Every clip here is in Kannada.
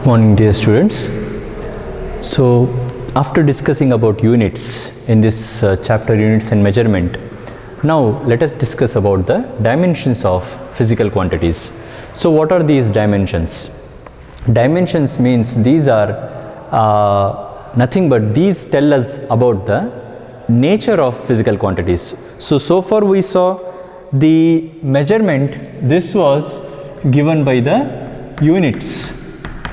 Good morning, dear students. So after discussing about units in this chapter, units and measurement, now let us discuss about the dimensions of physical quantities. So what are these dimensions? Dimensions means these are nothing but these tell us about the nature of physical quantities. So far we saw the measurement. This was given by the units.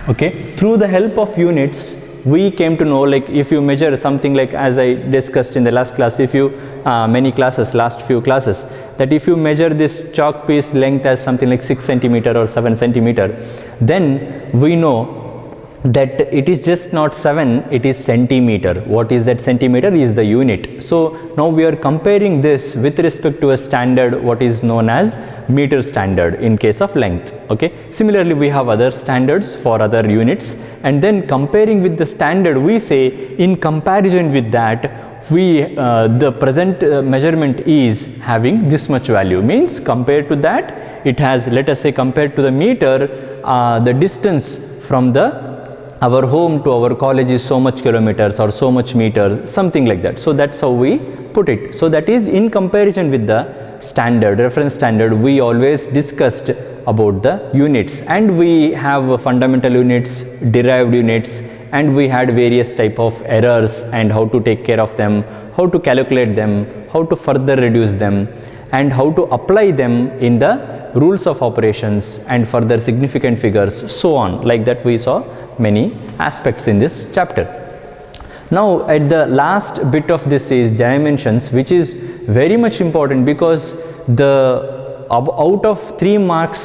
Okay, through the help of units we came to know, like if you measure something, like as I discussed in the last class, if you last few classes, that if you measure this chalk piece length as something like 6 centimeter or 7 centimeter, then we know that it is just not 7, it is centimeter. What is that? Centimeter is the unit. So now we are comparing this with respect to a standard, what is known as meter standard in case of length. Okay, similarly we have other standards for other units, and then comparing with the standard, we say in comparison with that, we the present measurement is having this much value, means compared to that it has, let us say compared to the meter, the distance from our home to our college is so much kilometers or so much meter, something like that. So that's how we put it. So that is in comparison with the standard, reference standard. We always discussed about the units, and we have fundamental units, derived units, and we had various type of errors and how to take care of them, how to calculate them, how to further reduce them, and how to apply them in the rules of operations and further significant figures, so on. Like that we saw many aspects in this chapter. Now at the last bit of this is dimensions, which is very much important, because the out of 3 marks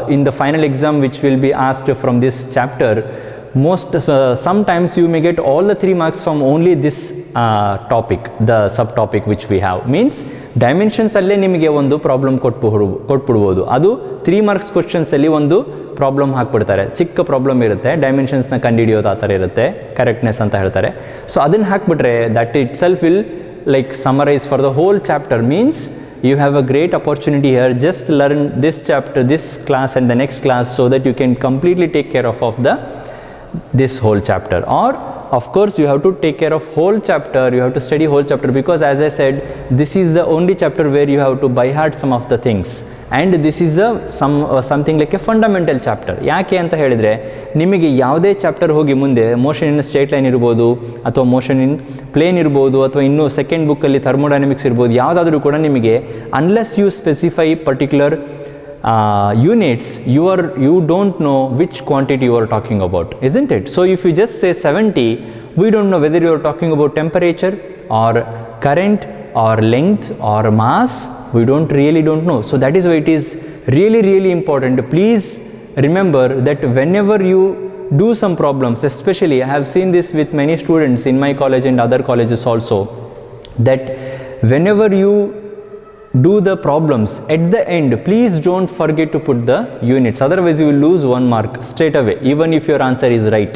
in the final exam which will be asked from this chapter, sometimes you may get all the 3 marks from only this topic, the subtopic which we have. Means dimensions alle nimige ಒಂದು ಪ್ರಾಬ್ಲಮ್ ಕೊಟ್ಬಿಡ್ಬೋದು. ಅದು 3 marks questions ಅಲ್ಲಿ ಒಂದು ಪ್ರಾಬ್ಲಮ್ ಹಾಕ್ಬಿಡ್ತಾರೆ, ಚಿಕ್ಕ ಪ್ರಾಬ್ಲಮ್ ಇರುತ್ತೆ, ಡೈಮೆನ್ಷನ್ಸ್ನ ಕಂಡುಹಿಡಿಯೋದು ಆ ಥರ ಇರುತ್ತೆ, ಕರೆಕ್ಟ್ನೆಸ್ ಅಂತ ಹೇಳ್ತಾರೆ. ಸೊ ಅದನ್ನು ಹಾಕ್ಬಿಟ್ರೆ that it self will like summarize for the whole chapter. Means you have a great opportunity here, just learn this chapter, this class and the next class, so that you can completely take care of this whole chapter. Or of course you have to take care of whole chapter, you have to study whole chapter, because as I said, this is the only chapter where you have to by heart some of the things, and this is something like a fundamental chapter. ಯಾಕೆ ಅಂತ ಹೇಳಿದರೆ, ನಿಮಗೆ ಯಾವುದೇ ಚಾಪ್ಟರ್ ಹೋಗಿ ಮುಂದೆ ಮೋಷನ್ ಇನ್ ಸ್ಟ್ರೇಟ್ ಲೈನ್ ಇರ್ಬೋದು, ಅಥವಾ ಮೋಷನ್ ಇನ್ ಪ್ಲೇನ್ ಇರ್ಬೋದು, ಅಥವಾ ಇನ್ನೂ ಸೆಕೆಂಡ್ ಬುಕ್ಕಲ್ಲಿ ಥರ್ಮೋಡೈನಮಿಕ್ಸ್ ಇರ್ಬೋದು, ಯಾವುದಾದ್ರೂ ಕೂಡ ನಿಮಗೆ unless you specify particular units, you don't know which quantity you are talking about, isn't it? So if you just say 70, we don't know whether you are talking about temperature or current or length or mass. We don't know. So that is why it is really important. Please remember that whenever you do some problems, especially I have seen this with many students in my college and other colleges also, that whenever you do the problems, at the end please don't forget to put the units, otherwise you will lose 1 mark straight away, even if your answer is right.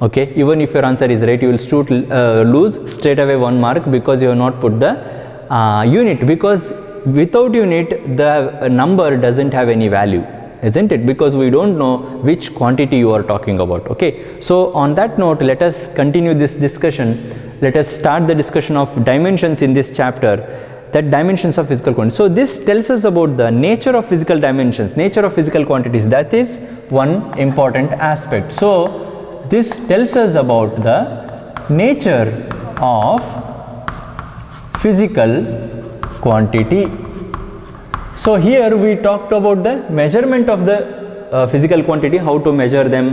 Okay, even if your answer is right, you will lose straight away 1 mark, because you have not put the unit, because without unit the number doesn't have any value, isn't it? Because we don't know which quantity you are talking about. Okay, so on that note, let us continue this discussion. Let us start the discussion of dimensions in this chapter, that dimensions of physical quantities. So this tells us about the nature of physical dimensions, nature of physical quantities. That is one important aspect. So this tells us about the nature of physical quantity. So here we talked about the measurement of the physical quantity, how to measure them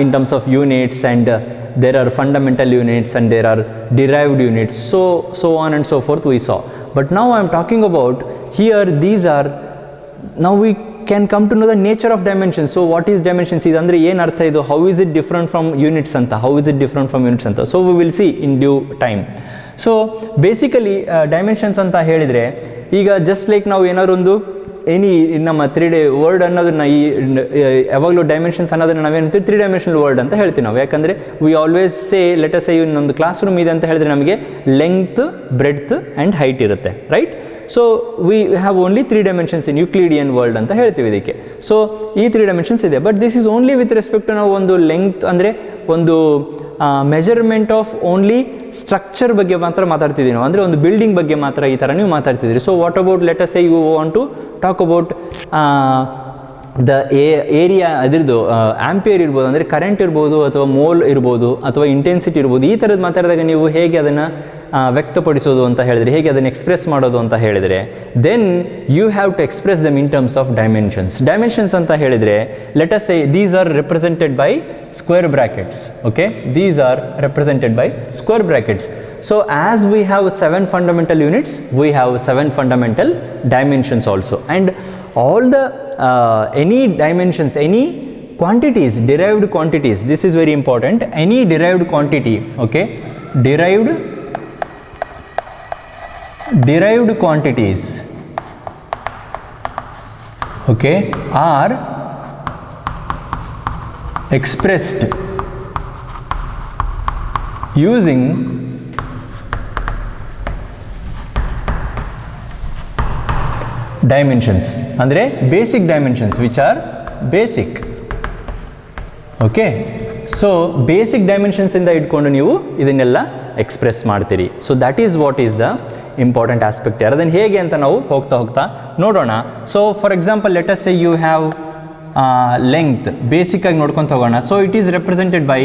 in terms of units, and there are fundamental units and there are derived units, so on and so forth we saw. But now I am talking about here, these are, now we can come to know the nature of dimensions. So what is dimensions? Idandre ಏನು ಅರ್ಥ ಇದು? How is it different from units ಅಂತ? How is it different from units ಅಂತ? So we will see in due time. So basically dimensions ಅಂತ ಹೇಳಿದರೆ, ಈಗ just like ನಾವು ಏನಾದ್ರು ಒಂದು ನಮ್ಮ 3D ವರ್ಡ್ ಅನ್ನೋದನ್ನ ಯಾವಾಗಲೂ ಡೈಮೆನ್ಷನ್ಸ್ ಅನ್ನೋದನ್ನ ನಾವೇನಂತೀವಿ 3 ಡೈಮೆನ್ಷನಲ್ ವರ್ಡ್ ಅಂತ ಹೇಳ್ತೀವಿ ನಾವು. ಯಾಕಂದರೆ we always say, let us say ಇನ್ನೊಂದು ಕ್ಲಾಸ್ ರೂಮ್ ಇದೆ ಅಂತ ಹೇಳಿದ್ರೆ ನಮಗೆ ಲೆಂಗ್ತ್, ಬ್ರೆಡ್ತ್ ಆ್ಯಂಡ್ ಹೈಟ್ ಇರುತ್ತೆ, right? So we have only 3 dimensions in Euclidean world ಅಂತ ಹೇಳ್ತೀವಿ ಇದಕ್ಕೆ. ಸೊ ಈ 3 ಡೈಮೆನ್ಷನ್ಸ್ ಇದೆ, but this is only with respect to ನಾವು ಒಂದು ಲೆಂತ್ ಅಂದರೆ ಒಂದು ಮೆಜರ್ಮೆಂಟ್ ಆಫ್ ಓನ್ಲಿ ಸ್ಟ್ರಕ್ಚರ್ ಬಗ್ಗೆ ಮಾತ್ರ ಮಾತಾಡ್ತಿದ್ದೀವಿ ನಾವು, ಅಂದರೆ ಒಂದು ಬಿಲ್ಡಿಂಗ್ ಬಗ್ಗೆ ಮಾತ್ರ ಈ ಥರ ನೀವು ಮಾತಾಡ್ತಿದ್ದೀರಿ. So what about let us say you want to talk about the area ಅದರದ್ದು ಆಂಪಿಯರ್ ಇರ್ಬೋದು, ಅಂದರೆ ಕರೆಂಟ್ ಇರ್ಬೋದು, ಅಥವಾ ಮೋಲ್ ಇರ್ಬೋದು, ಅಥವಾ ಇಂಟೆನ್ಸಿಟಿ ಇರ್ಬೋದು. ಈ ಥರದ್ದು ಮಾತಾಡಿದಾಗ ನೀವು ಹೇಗೆ ಅದನ್ನು ವ್ಯಕ್ತಪಡಿಸೋದು ಅಂತ ಹೇಳಿದರೆ, ಹೇಗೆ ಅದನ್ನು ಎಕ್ಸ್ಪ್ರೆಸ್ ಮಾಡೋದು ಅಂತ ಹೇಳಿದರೆ, then you have to express them in terms of dimensions. Dimensions ಅಂತ ಹೇಳಿದರೆ let us say these are represented by square brackets. Okay, these are represented by square brackets. So as we have 7 fundamental units, we have 7 fundamental dimensions also, and all the any dimensions, any quantities, derived quantities, this is very important. Any derived quantity, okay, derived quantities, okay, are expressed using dimensions, ಅಂದರೆ basic dimensions which are basic. Okay, so basic dimensions ಇಂದ ಇಟ್ಕೊಂಡು ನೀವು ಇದನ್ನೆಲ್ಲ ಎಕ್ಸ್ಪ್ರೆಸ್ ಮಾಡ್ತೀರಿ. So that is what is the important aspect. ಅದನ್ನು ಹೇಗೆ ಅಂತ ನಾವು ಹೋಗ್ತಾ ನೋಡೋಣ. So for example let us say you have length, ಬೇಸಿಕ್ಕಾಗಿ ನೋಡ್ಕೊತ ಹೋಗೋಣ. So it is represented by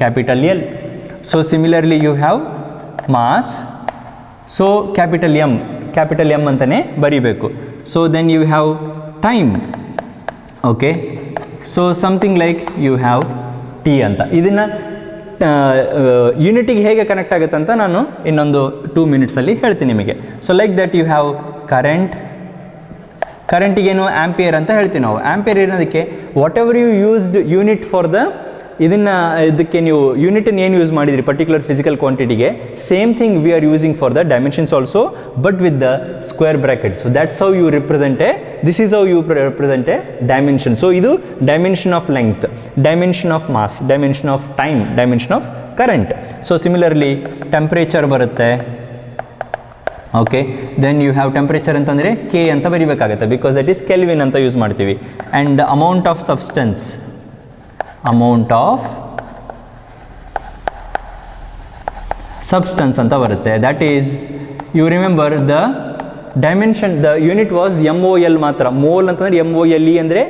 capital L. So similarly you have mass, so capital M ಅಂತಲೇ ಬರೀಬೇಕು. So then you have time, okay, so something like you have T ಅಂತ. ಇದನ್ನು ಯೂನಿಟಿಗೆ ಹೇಗೆ ಕನೆಕ್ಟ್ ಆಗುತ್ತೆ ಅಂತ ನಾನು ಇನ್ನೊಂದು 2 ಮಿನಿಟ್ಸಲ್ಲಿ ಹೇಳ್ತೀನಿ ನಿಮಗೆ. So like that you have ಕರೆಂಟಿಗೇನು ಆಂಪಿಯರ್ ಅಂತ ಹೇಳ್ತೀವಿ ನಾವು. ಆಂಪಿಯರ್ ಏನೋದಕ್ಕೆ whatever you used unit for the ಇದಕ್ಕೆ ನೀವು ಯೂನಿಟನ್ನು ಏನು ಯೂಸ್ ಮಾಡಿದ್ರಿ ಪರ್ಟಿಕ್ಯುಲರ್ ಫಿಸಿಕಲ್ ಕ್ವಾಂಟಿಟಿಗೆ, same thing we are using for the dimensions also, but with the square bracket. So that's how you represent this is how you represent dimension. So ಇದು dimension of length, dimension of mass, dimension of time, dimension of current. So similarly temperature ಬರುತ್ತೆ. Okay, then you have temperature ಅಂತಂದರೆ ಕೆ ಅಂತ ಬರಿಬೇಕಾಗುತ್ತೆ, ಬಿಕಾಸ್ ದಟ್ ಈಸ್ ಕೆಲ್ವಿನ್ ಅಂತ ಯೂಸ್ ಮಾಡ್ತೀವಿ. ಆ್ಯಂಡ್ ಅಮೌಂಟ್ ಆಫ್ ಸಬ್ಸ್ಟೆನ್ಸ್ ಅಂತ ಬರುತ್ತೆ. That is you remember the dimension, the unit was MOL ಮಾತ್ರ. ಮೋಲ್ ಅಂತಂದರೆ MOLE ಅಂದರೆ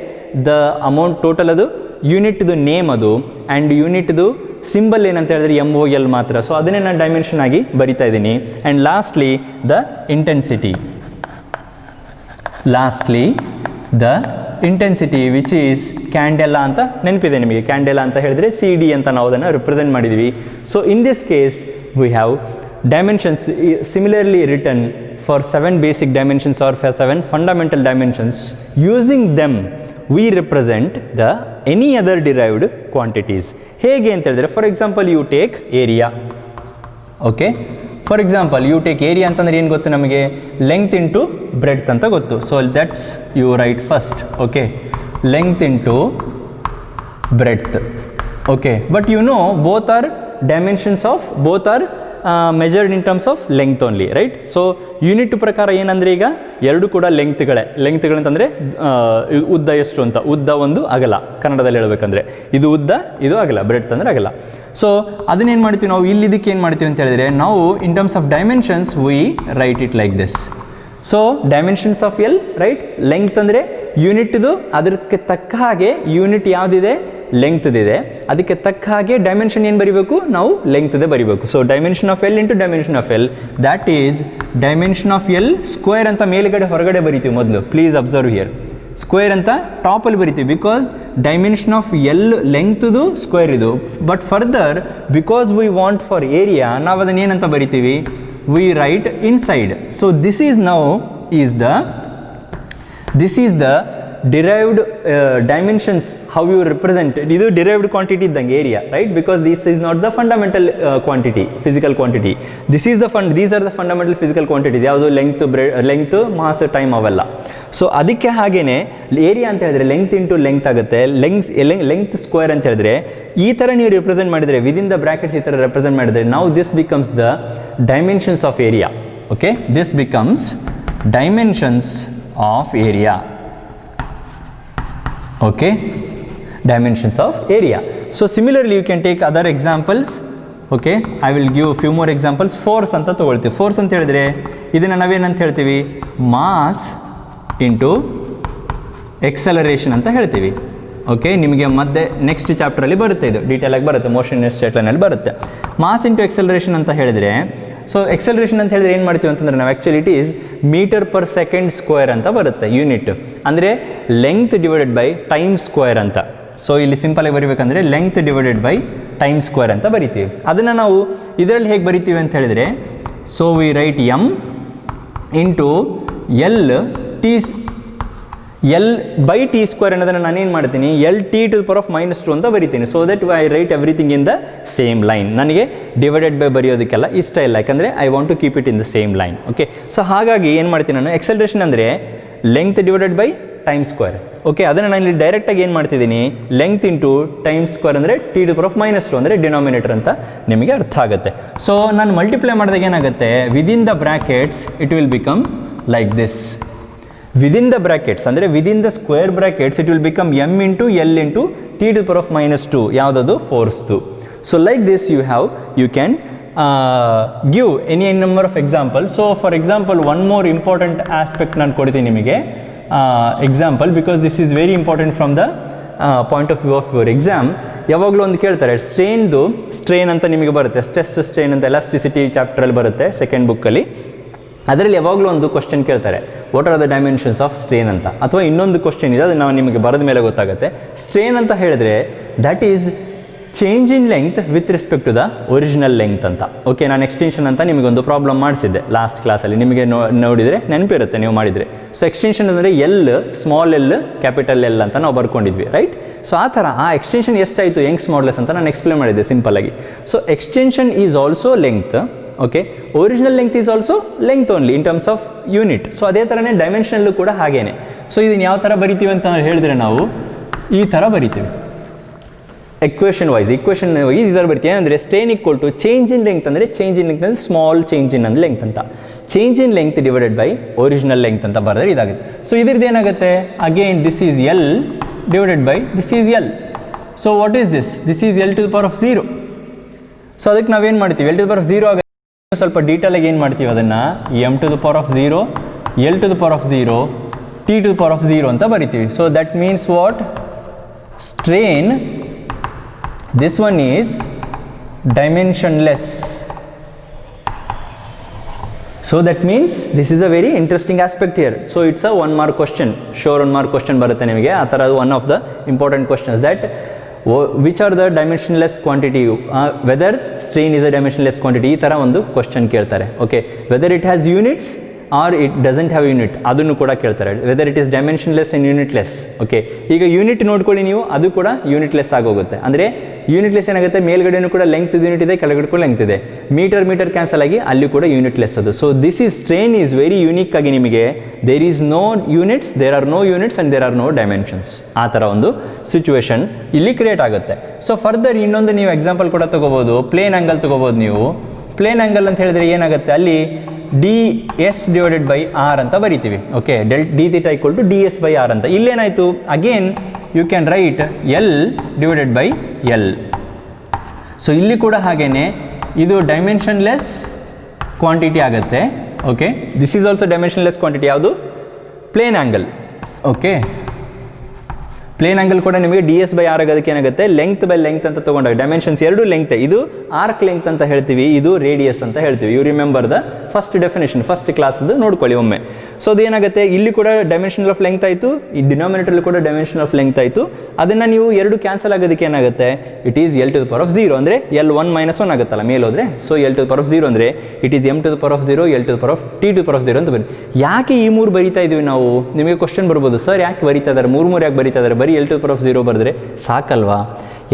ದ ಅಮೌಂಟ್ ಟೋಟಲ್, ಅದು ಯೂನಿಟ್ದು ನೇಮ್ ಅದು, ಆ್ಯಂಡ್ ಯೂನಿಟ್ದು ಸಿಂಬಲ್ ಏನಂತ ಹೇಳಿದ್ರೆ MOL ಮಾತ್ರ. ಸೊ ಅದನ್ನೇ ನಾನು ಡೈಮೆನ್ಷನ್ ಆಗಿ ಬರಿತಾ ಇದ್ದೀನಿ. And lastly the intensity which is candela ಅಂತ ನೆನಪಿದೆ ನಿಮಗೆ. ಕ್ಯಾಂಡೆಲಾ ಅಂತ ಹೇಳಿದ್ರೆ CD ಅಂತ ನಾವು ಅದನ್ನು ರಿಪ್ರೆಸೆಂಟ್ ಮಾಡಿದ್ದೀವಿ. So in this case we have dimensions similarly written for 7 basic dimensions are 7 fundamental dimensions. Using them we represent the any other derived quantities. ಹೇಗೆ ಅಂತ ಹೇಳಿದ್ರೆ, for example you take area. Okay, for example you take area ಅಂತಂದರೆ ಏನು ಗೊತ್ತು ನಮಗೆ? ಲೆಂಗ್ತ್ ಇಂಟು ಬ್ರೆಡ್ತ್ ಅಂತ ಗೊತ್ತು. So that's you write first. Okay, length into breadth. Okay, but you know both are dimensions of, both are measured in terms of length only, right? So unit ಪ್ರಕಾರ ಏನಂದರೆ ಈಗ ಎರಡು ಕೂಡ ಲೆಂಗ್ತ್ಗಳಂತಂದರೆ ಉದ್ದ ಎಷ್ಟು ಅಂತ, ಉದ್ದ ಒಂದು ಅಗಲ, ಕನ್ನಡದಲ್ಲಿ ಹೇಳಬೇಕಂದ್ರೆ ಇದು ಉದ್ದ, ಇದು ಅಗಲ, ಬ್ರೆಡ್ತ್ ಅಂದರೆ ಅಗಲ. ಸೊ ಅದನ್ನೇನು ಮಾಡ್ತೀವಿ ನಾವು ಇಲ್ಲಿ, ಇದಕ್ಕೆ ಏನು ಮಾಡ್ತೀವಿ ಅಂತ ಹೇಳಿದ್ರೆ, ನಾವು in terms of dimensions we write it like this. So dimensions of L, right? Length ಅಂದರೆ ಯೂನಿಟ್ದು, ಅದಕ್ಕೆ ತಕ್ಕ ಹಾಗೆ ಯೂನಿಟ್ ಯಾವುದಿದೆ, ಲೆಂಗ್ತ್ದಿದೆ, ಅದಕ್ಕೆ ತಕ್ಕ ಹಾಗೆ ಡೈಮೆನ್ಷನ್ ಏನು ಬರೀಬೇಕು ನಾವು, ಲೆಂಗ್ತ್ದೇ ಬರೀಬೇಕು. So dimension of L into dimension of L, that is dimension of L square ಅಂತ ಮೇಲ್ಗಡೆ ಹೊರಗಡೆ ಬರಿತೀವಿ ಮೊದಲು. ಪ್ಲೀಸ್ ಅಬ್ಸರ್ವ್ ಹಿಯರ್, ಸ್ಕ್ವೇರ್ ಅಂತ ಟಾಪಲ್ಲಿ ಬರಿತೀವಿ, ಬಿಕಾಸ್ ಡೈಮೆನ್ಷನ್ ಆಫ್ ಎಲ್ ಲೆಂಗ್ತ್ದು ಸ್ಕ್ವೇರ್ ಇದು. But further because we want for area, ನಾವು ಅದನ್ನು ಏನಂತ ಬರಿತೀವಿ, we write inside. So this is now is the derived dimensions, how you represent ಇದು derived quantity ಇದ್ದಂಗೆ area, right? Because this is not the fundamental quantity, physical quantity. These are the fundamental physical quantities. ಯಾವುದು ಲೆಂಗ್ತ್, ಮಾಸ್, ಟೈಮ್ ಅವೆಲ್ಲ. ಸೊ ಅದಕ್ಕೆ ಹಾಗೇನೆ ಏರಿಯಾ ಅಂತ ಹೇಳಿದ್ರೆ ಲೆಂಗ್ತ್ ಇಂಟು ಲೆಂಗ್ತ್ ಆಗುತ್ತೆ. ಲೆಂಗ್ತ್ ಸ್ಕ್ವೇರ್ ಅಂತ ಹೇಳಿದ್ರೆ ಈ ಥರ ನೀವು ರಿಪ್ರೆಸೆಂಟ್ ಮಾಡಿದರೆ, ವಿದಿನ್ ದ ಬ್ರಾಕೆಟ್ಸ್ ಈ ಥರ ರೆಪ್ರೆಸೆಂಟ್ ಮಾಡಿದರೆ, ನಾವು this becomes the dimensions of area. Okay, this becomes dimensions of area. Okay, dimensions of area. So similarly you can take other examples. Okay, I will give a few more examples. Force anta ತಗೊಳ್ತೀವಿ. Force ಅಂತ ಹೇಳಿದ್ರೆ ಇದನ್ನ ನಾವೇನಂತ ಹೇಳ್ತೀವಿ, mass into acceleration ಅಂತ ಹೇಳ್ತೀವಿ. ಓಕೆ, ನಿಮಗೆ ಮತ್ತೆ ನೆಕ್ಸ್ಟ್ ಚಾಪ್ಟರಲ್ಲಿ ಬರುತ್ತೆ, ಇದು ಡೀಟೇಲ್ ಆಗಿ ಬರುತ್ತೆ, ಮೋಷನ್ ಸ್ಟೇಟ್ ಲೈನಲ್ಲಿ ಬರುತ್ತೆ. ಮಾಸ್ ಇಂಟು ಎಕ್ಸಲರೇಷನ್ ಅಂತ ಹೇಳಿದ್ರೆ, ಸೊ ಎಕ್ಸಲರೇಷನ್ ಅಂತ ಹೇಳಿದ್ರೆ ಏನು ಮಾಡ್ತೀವಿ ಅಂತಂದ್ರೆ ನಾವು actually it is meter per second square ಅಂತ ಬರುತ್ತೆ ಯೂನಿಟ್, ಅಂದರೆ length divided by time square ಅಂತ. ಸೊ ಇಲ್ಲಿ ಸಿಂಪಲಾಗಿ ಬರೀಬೇಕಂದ್ರೆ length divided by time square ಅಂತ ಬರಿತೀವಿ. ಅದನ್ನು ನಾವು ಇದರಲ್ಲಿ ಹೇಗೆ ಬರಿತೀವಿ ಅಂತ ಹೇಳಿದ್ರೆ, so we write M into L T L by T square ಅನ್ನೋದನ್ನು ನಾನೇನು ಮಾಡ್ತೀನಿ, L T to the power of -2 ಅಂತ ಬರಿತೀನಿ. So that I write everything in the same line. ನನಗೆ ಡಿವೈಡೆಡ್ ಬೈ ಬರೆಯೋದಕ್ಕೆಲ್ಲ ಇಷ್ಟ ಇಲ್ಲ, ಯಾಕಂದರೆ I want to keep it in the same line. Okay, so ಹಾಗಾಗಿ ಏನು ಮಾಡ್ತೀನಿ ನಾನು, ಎಕ್ಸಲರೇಷನ್ ಅಂದರೆ length divided by time square. Okay, ಅದನ್ನು ನಾನು ಇಲ್ಲಿ ಡೈರೆಕ್ಟಾಗಿ ಏನು ಮಾಡ್ತಿದ್ದೀನಿ, ಲೆಂಗ್ತ್ ಇಂಟು ಟೈಮ್ ಸ್ಕ್ವೇರ್ ಅಂದರೆ T to the power of -2 ಅಂದರೆ ಡಿನಾಮಿನೇಟರ್ ಅಂತ ನಿಮಗೆ ಅರ್ಥ ಆಗುತ್ತೆ. ಸೊ ನಾನು ಮಲ್ಟಿಪ್ಲೈ ಮಾಡಿದಾಗ ಏನಾಗುತ್ತೆ, within the brackets it will become like this. Within the brackets, ಅಂದರೆ within the square brackets, it will become m into l into t to the power of -2. ಯಾವುದದು, ಫೋರ್ಸ್ದು. So like this you can give any number of examples. So for example, one more important aspect ನಾನು ಕೊಡ್ತೀನಿ ನಿಮಗೆ example, because this is very important from the point of view of your exam. ಯಾವಾಗಲೂ ಒಂದು ಕೇಳ್ತಾರೆ, ಸ್ಟ್ರೇನ್ ಅಂತ ನಿಮಗೆ ಬರುತ್ತೆ, ಸ್ಟ್ರೆಸ್ ಸ್ಟ್ರೇನ್ ಅಂತ ಎಲಾಸ್ಟಿಸಿಟಿ ಚಾಪ್ಟರಲ್ಲಿ ಬರುತ್ತೆ ಸೆಕೆಂಡ್ ಬುಕ್ಕಲ್ಲಿ. ಅದರಲ್ಲಿ ಯಾವಾಗಲೂ ಒಂದು ಕ್ವಶನ್ ಕೇಳ್ತಾರೆ, what are the dimensions of strain ಅಂತ. ಅಥವಾ ಇನ್ನೊಂದು ಕ್ವಶನ್ ಇದೆ, ಅದು ನಾವು ನಿಮಗೆ ಬರೆದ ಮೇಲೆ ಗೊತ್ತಾಗುತ್ತೆ. ಸ್ಟ್ರೇನ್ ಅಂತ ಹೇಳಿದ್ರೆ that is change in length with respect to the original length ಅಂತ. ಓಕೆ, ನಾನು ಎಕ್ಸ್ಟೆನ್ಷನ್ ಅಂತ ನಿಮಗೊಂದು ಪ್ರಾಬ್ಲಮ್ ಮಾಡಿಸಿದ್ದೆ ಲಾಸ್ಟ್ ಕ್ಲಾಸಲ್ಲಿ, ನಿಮಗೆ ನೋಡಿದರೆ ನೆನಪಿರುತ್ತೆ ನೀವು ಮಾಡಿದರೆ. ಸೊ ಎಕ್ಸ್ಟೆನ್ಷನ್ ಅಂದರೆ L small L capital L ಅಂತ ನಾವು ಬರ್ಕೊಂಡಿದ್ವಿ, ರೈಟ್. ಸೊ ಆ ಥರ ಆ ಎಕ್ಸ್ಟೆನ್ಷನ್ ಎಷ್ಟಾಯಿತು ಯಂಗ್ಸ್ ಮಾಡ್ಲೆಸ್ ಅಂತ ನಾನು ಎಕ್ಸ್ಪ್ಲೇನ್ ಮಾಡಿದ್ದೆ ಸಿಂಪಲ್ಲಾಗಿ. So extension is also length. Okay, original length is also length only in terms of unit. So ಅದೇ ಥರನೇ ಡೈಮೆನ್ಷನಲ್ಲೂ ಕೂಡ ಹಾಗೇನೆ. ಸೊ ಇದನ್ನು ಯಾವ ಥರ ಬರಿತೀವಿ ಅಂತ ಹೇಳಿದ್ರೆ ನಾವು ಈ ಥರ ಬರಿತೀವಿ, ಇಕ್ವೇಷನ್ ವೈಸ್ ಈ ಥರ ಬರಿತೀವಿ. ಅಂದರೆ strain equal to change in length, ಅಂದರೆ ಚೇಂಜ್ ಇನ್ ಲೆಂಗ್ತ್ ಅಂದರೆ ಸ್ಮಾಲ್ ಚೇಂಜ್ ಇನ್ ಅಂದರೆ ಲೆಂಗ್ತ್ ಅಂತ, change in length divided by original length ಅಂತ ಬರೆದ್ರೆ ಇದಾಗುತ್ತೆ. ಸೊ ಇದ್ರದ್ದು ಏನಾಗುತ್ತೆ, again this is L divided by this is L. So what is this is L to the power of 0. So ಅದಕ್ಕೆ ನಾವೇನು ಮಾಡ್ತೀವಿ, L to the power of 0 ಆಗುತ್ತೆ. ಸ್ವಲ್ಪ ಡೀಟೇಲಾಗಿ ಏನು ಮಾಡ್ತೀವಿ ಅದನ್ನು, M to the power of 0, L to the power of 0, T to the power of 0 ಅಂತ ಬರಿತೀವಿ. So that means what, strain, this one is dimensionless. So that means this is a very interesting aspect here. So it's a 1 mark question, sure 1 mark question ಬರುತ್ತೆ ನಿಮಗೆ ಆ ಥರ. One of the important questions that which are the dimensionless quantity, whether strain is a dimensionless quantity, ಈ ಥರ ಒಂದು ಕ್ವಶನ್ ಕೇಳ್ತಾರೆ. Okay, whether it has units or it doesn't have unit, ಅದನ್ನು ಕೂಡ ಕೇಳ್ತಾರೆ. Whether it is dimensionless and unitless. Okay, ಈಗ ಯೂನಿಟ್ ನೋಡ್ಕೊಳ್ಳಿ ನೀವು, ಅದು ಕೂಡ ಯೂನಿಟ್ಲೆಸ್ ಆಗೋಗುತ್ತೆ. ಅಂದರೆ ಯೂನಿಟ್ಲೆಸ್ ಏನಾಗುತ್ತೆ, ಮೇಲ್ಗಡೆನೂ ಕೂಡ ಲೆಂಗ್ತ್ ಯೂನಿಟ್ ಇದೆ, ಕೆಳಗಡೆ ಕೂಡ ಲೆಂಗ್ತ್ ಇದೆ, ಮೀಟರ್ ಕ್ಯಾನ್ಸಲ್ ಆಗಿ ಅಲ್ಲಿ ಕೂಡ ಯೂನಿಟ್ಲೆಸ್ ಅದು. So this is strain is very unique ಆಗಿ ನಿಮಗೆ, there is no units, there are no units and there are no dimensions. ಆ ಥರ ಒಂದು ಸಿಚುವೇಶನ್ ಇಲ್ಲಿ ಕ್ರಿಯೇಟ್ ಆಗುತ್ತೆ. ಸೊ ಫರ್ದರ್ ಇನ್ನೊಂದು ನೀವು ಎಕ್ಸಾಂಪಲ್ ಕೂಡ ತೊಗೋಬೋದು, ಪ್ಲೇನ್ ಆ್ಯಂಗಲ್ ತೊಗೋಬೋದು ನೀವು. ಪ್ಲೇನ್ ಆ್ಯಂಗಲ್ ಅಂತ ಹೇಳಿದ್ರೆ ಏನಾಗುತ್ತೆ, ಅಲ್ಲಿ D S divided by R ಅಂತ ಬರಿತೀವಿ. Okay, D theta equal to D S by R ಅಂತ. ಇಲ್ಲೇನಾಯಿತು, again you can write L divided by L. So ಇಲ್ಲಿ ಕೂಡ ಹಾಗೇನೆ ಇದು ಡೈಮೆನ್ಷನ್ಲೆಸ್ ಕ್ವಾಂಟಿಟಿ ಆಗುತ್ತೆ. Okay, this is also dimensionless quantity. ಯಾವುದು, plane angle. Okay, plane angle ಕೂಡ ನಿಮಗೆ ಡಿ ಎಸ್ ಬೈ ಆರ್ ಆಗೋದಕ್ಕೆ ಏನಾಗುತ್ತೆ, ಲೆಂಗ್ತ್ ಬೈ ಲೆಂಗ್ತ್ ಅಂತ ತೊಗೊಂಡಾಗ ಡೈಮೆನ್ಷನ್ಸ್ ಎರಡು ಲೆಂಗ್ತ್, ಇದು ಆರ್ಕ್ ಲೆಂಗ್ತ್ ಅಂತ ಹೇಳ್ತೀವಿ, ಇದು ರೇಡಿಯಸ್ ಅಂತ ಹೇಳ್ತೀವಿ. You remember the first definition, first ಕ್ಲಾಸ್ದು ನೋಡ್ಕೊಳ್ಳಿ ಒಮ್ಮೆ. ಸೊ ಅದೇನಾಗುತ್ತೆ, ಇಲ್ಲಿ ಕೂಡ ಡೈಮೆನ್ಷನಲ್ ಆಫ್ ಲೆಂಗ್ತ್ ಆಯಿತು, ಈ ಡಿನಾಮಿನೇಟರ್ಲಿ ಕೂಡ ಡೈಮೆನ್ಷನ್ ಆಫ್ ಲೆಂಗ್ತ್ ಆಯಿತು. ಅದನ್ನು ನೀವು ಎರಡು ಕ್ಯಾನ್ಸಲ್ ಆಗೋದಕ್ಕೆ ಏನಾಗುತ್ತೆ, it is L to the power of 0, ಅಂದರೆ ಎಲ್ 1 - 1 ಆಗುತ್ತಲ್ಲ ಮೇಲೆ ಹೋದರೆ. So L to the power of 0 ಅಂದರೆ it is M to the power of 0, L to the power of T to the power of 0 ಅಂತ ಬನ್ನಿ. ಯಾಕೆ ಈ ಮೂರು ಬರಿತಾ ಇದ್ದೀವಿ ನಾವು, ನಿಮಗೆ ಕ್ವಶನ್ ಬರ್ಬೋದು, ಸರ್ ಯಾಕೆ ಬರಿತಾ ಇದ್ದಾರೆ, ಮೂರು ಯಾಕೆ ಬರಿತಾ ಇದ್ದಾರೆ, ಬರೀ L to the power of 0 ಬರೆದ್ರೆ ಸಾಕಲ್ವಾ,